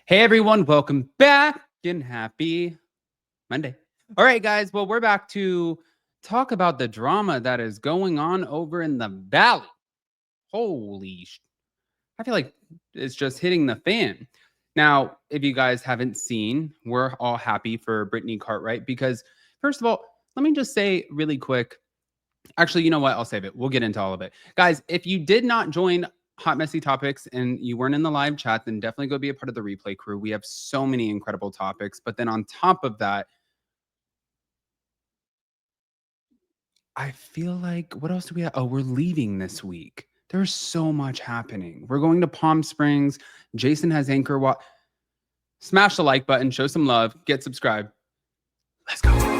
Hey everyone, welcome back and happy Monday. All right, guys. Well, we're back to talk about the drama that is going on over in the valley. I feel like it's just hitting the fan. Now, if you guys haven't seen, we're all happy for Brittany Cartwright because, first of all, let me just say really quick. Actually, you know what? I'll save it. We'll get into all of it. Guys, if you did not join Hot Messy Topics and you weren't in the live chat, then definitely go be a part of the replay crew. We have so many incredible topics. But then on top of that, I feel like what else do we have? Oh, we're leaving this week. There's so much happening. We're going to Palm Springs. Jason has Anchor Watch. Smash the like button, show some love, get subscribed. Let's go.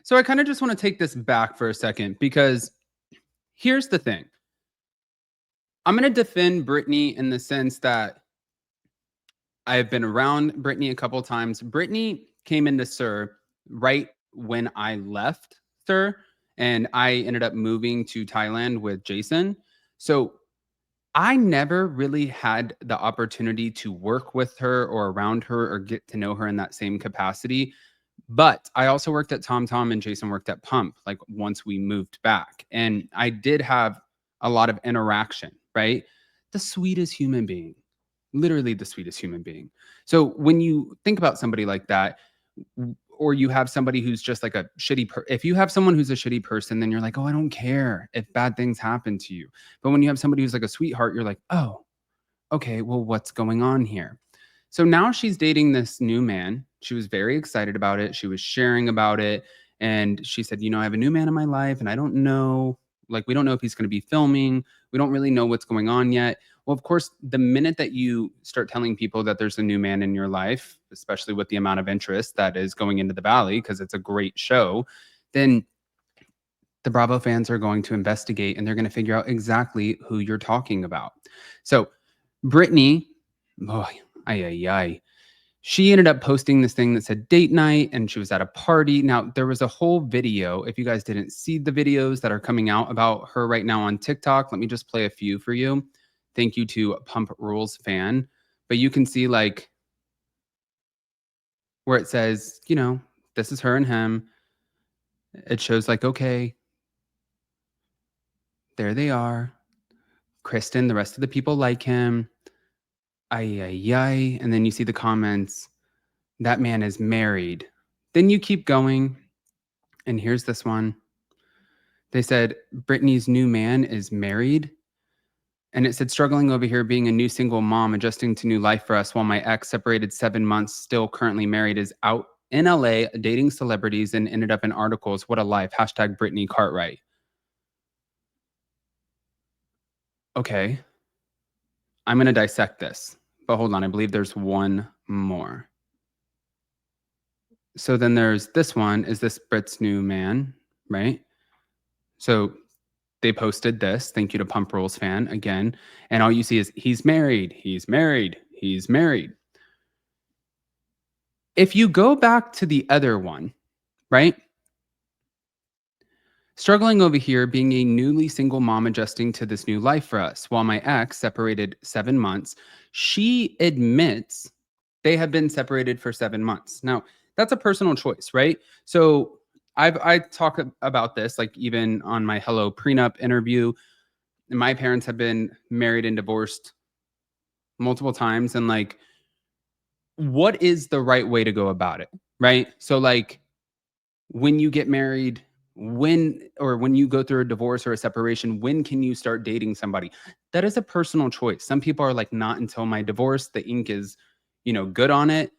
So I kind of just want to take this back for a second because here's the thing. I'm going to defend Britney in the sense that I've been around Britney a couple times. Britney came into Sir right when I left Sir, and I ended up moving to Thailand with Jason. So I never really had the opportunity to work with her or around her or get to know her in that same capacity. But I also worked at TomTom and Jason worked at Pump, like once we moved back. And I did have a lot of interaction, right? The sweetest human being, literally the sweetest human being. So when you think about somebody like that, or you have somebody who's just like a shitty if you have someone who's a shitty person, then you're like, oh, I don't care if bad things happen to you. But when you have somebody who's like a sweetheart, you're like, oh, okay, well, what's going on here? So now she's dating this new man. She was very excited about it. She was sharing about it. And she said, I have a new man in my life and I don't know, like, we don't know if he's going to be filming. We don't really know what's going on yet. Well, of course, the minute that you start telling people that there's a new man in your life, especially with the amount of interest that is going into the Valley, because it's a great show, then the Bravo fans are going to investigate and they're going to figure out exactly who you're talking about. So, Brittany, oh, she ended up posting this thing that said date night and she was at a party. Now, there was a whole video. If you guys didn't see the videos that are coming out about her right now on TikTok, let me just play a few for you. Thank you to Pump Rules fan. But you can see like where it says, this is her and him. It shows like, okay, there they are. Kristen, the rest of the people like him. And then you see the comments, that man is married. Then you keep going, and here's this one. They said, Brittany's new man is married. And it said, struggling over here being a new single mom, adjusting to new life for us while my ex, separated 7 months, still currently married, is out in LA dating celebrities and ended up in articles. What a life. Hashtag Brittany Cartwright. Okay. I'm going to dissect this. But hold on. I believe there's one more. So then there's this one. Is this Brit's new man? Right? So they posted this. Thank you to Pump Rules fan again. And all you see is he's married. He's married. He's married. If you go back to the other one, right? Struggling over here being a newly single mom adjusting to this new life for us. While my ex separated 7 months, she admits they have been separated for 7 months. Now, that's a personal choice, right? So I talk about this like even on my Hello Prenup interview. My parents have been married and divorced multiple times, and like, what is the right way to go about it, right? So like when you get married, when you go through a divorce or a separation, when can you start dating somebody? That is a personal choice. Some people are like, not until my divorce, the ink is, good on it.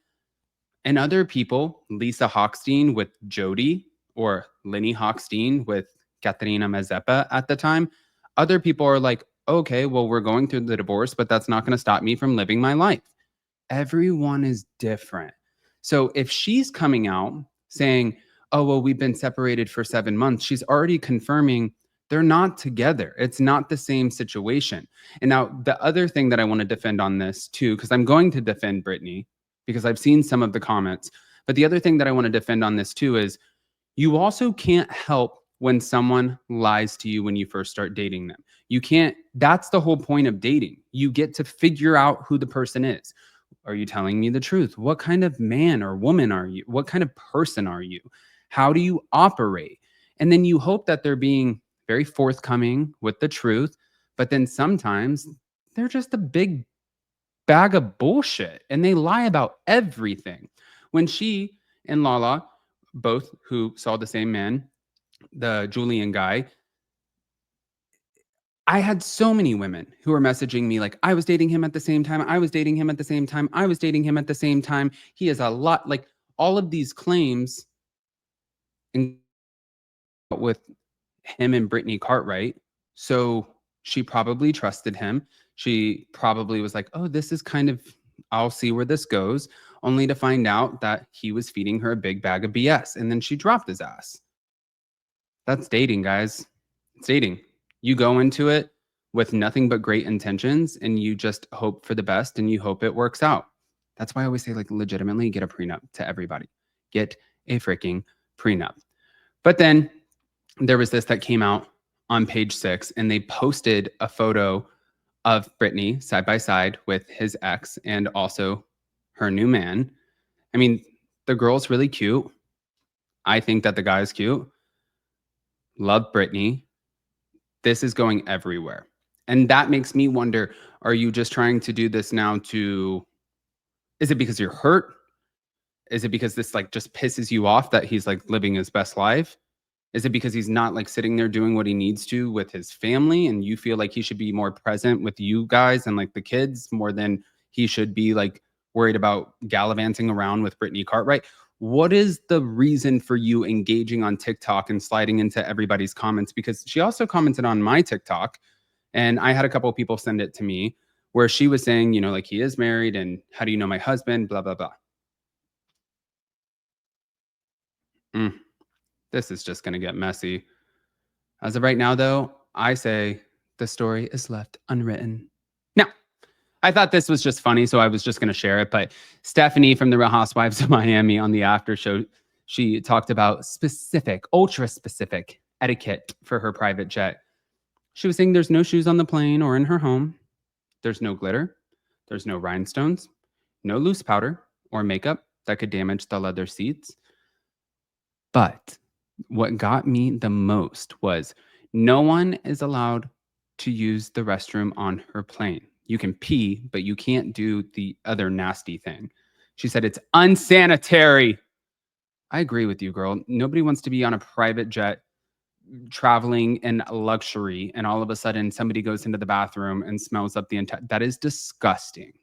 And other people, Lisa Hochstein with Jody or Lenny Hochstein with Katerina Mazepa at the time, other people are like, okay, well, we're going through the divorce, but that's not going to stop me from living my life. Everyone is different. So if she's coming out saying, oh, well, we've been separated for 7 months, she's already confirming They're not together. It's not the same situation. And now the other thing that I want to defend on this too, because I'm going to defend Brittany because I've seen some of the comments. But the other thing that I want to defend on this too is you also can't help when someone lies to you when you first start dating them. You can't, that's the whole point of dating. You get to figure out who the person is. Are you telling me the truth? What kind of man or woman are you? What kind of person are you? How do you operate? And then you hope that they're being very forthcoming with the truth. But then sometimes they're just a big bag of bullshit and they lie about everything. When she and Lala, both who saw the same man, the Julian guy, I had so many women who were messaging me like, I was dating him at the same time. I was dating him at the same time. I was dating him at the same time. He is a lot like all of these claims with him and Brittany Cartwright. So she probably trusted him. She probably was like, oh, this is kind of, I'll see where this goes, only to find out that he was feeding her a big bag of BS. And then she dropped his ass. That's dating, guys. It's dating. You go into it with nothing but great intentions and you just hope for the best and you hope it works out. That's why I always say, like, legitimately get a prenup to everybody. Get a freaking prenup. But then there was this that came out on page 6 and they posted a photo of Brittany side by side with his ex and also her new man. I mean, the girl's really cute. I think that the guy's cute. Love Brittany. This is going everywhere. And that makes me wonder, are you just trying to do this now to, is it because you're hurt? Is it because this like just pisses you off that he's like living his best life? Is it because he's not like sitting there doing what he needs to with his family and you feel like he should be more present with you guys and like the kids more than he should be like worried about gallivanting around with Brittany Cartwright? What is the reason for you engaging on TikTok and sliding into everybody's comments? Because she also commented on my TikTok and I had a couple of people send it to me where she was saying, you know, like he is married and how do you know my husband? Blah, blah, blah. This is just going to get messy. As of right now, though, I say the story is left unwritten. Now, I thought this was just funny, so I was just going to share it. But Stephanie from the Real Housewives of Miami on the after show, she talked about specific, ultra specific etiquette for her private jet. She was saying there's no shoes on the plane or in her home. There's no glitter. There's no rhinestones, no loose powder or makeup that could damage the leather seats. But what got me the most was no one is allowed to use the restroom on her plane. You can pee, but you can't do the other nasty thing. She said it's unsanitary. I agree with you, girl. Nobody wants to be on a private jet traveling in luxury and all of a sudden somebody goes into the bathroom and smells up the entire. That is disgusting.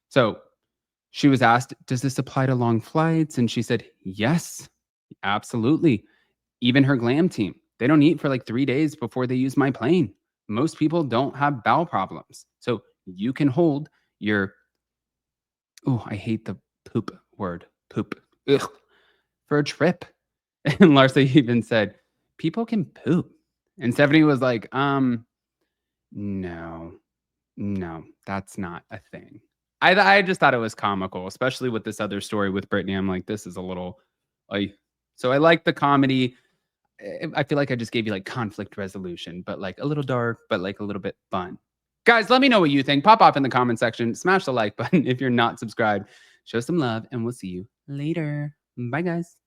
So she was asked, does this apply to long flights? And she said, yes, absolutely. Even her glam team, they don't eat for like 3 days before they use my plane. Most people don't have bowel problems. So you can hold your, oh, I hate the poop word, poop, ugh, for a trip. And Larsa even said, people can poop. And Stephanie was like, no, that's not a thing. I just thought it was comical, especially with this other story with Brittany. I'm like, this is a little, so I like the comedy. I feel like I just gave you like conflict resolution, but like a little dark, but like a little bit fun. Guys, let me know what you think. Pop off in the comment section. Smash the like button if you're not subscribed. Show some love, and we'll see you later. Bye, guys.